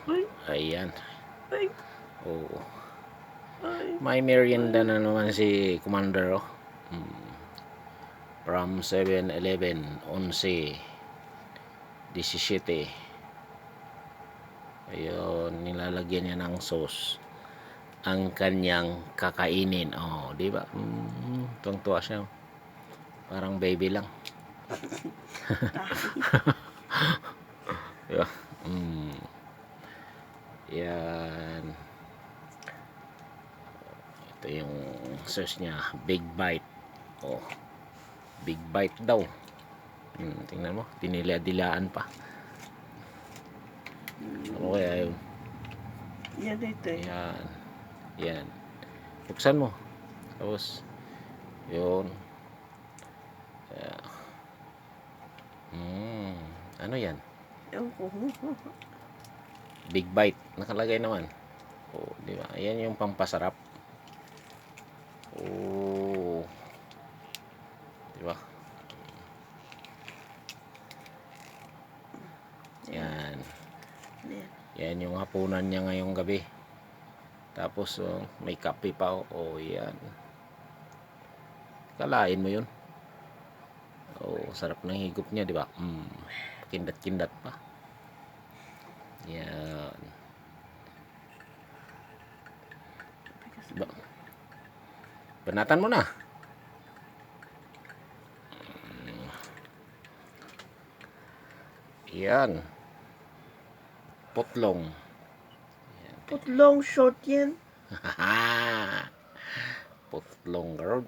Ay, Ayan. ay, Oo. ay. May merienda na naman si Commander, oh. From 7-Eleven, 11, 17. Ayun, nilalagyan niya ng sauce ang kanyang kakainin. Oh, di ba? Tuwang-tuwa siya. Parang baby lang. Di ba? Yan. Ito yung sauce niya. Big bite. Oh, big bite daw. Tingnan mo, tinila-dilaan pa. Ano kaya yun? Yan ito eh. Yan. Yan. Buksan mo. Tapos, yun. Ano yan? Ewan ko. Big bite. Nakalagay naman. Oh, di ba? Ayan yung pampasarap. Oh. Di ba? Yan. Yan yung hapunan niya ngayong gabi. Tapos, may kape pa. Oh, yan. Kalain mo yun. Oh, sarap ng higop niya, di ba? Kindat-kindat pa. Yan. Diba? Banatan mo na. Yan. Putlong. Putlong short yan. Putlong, girl.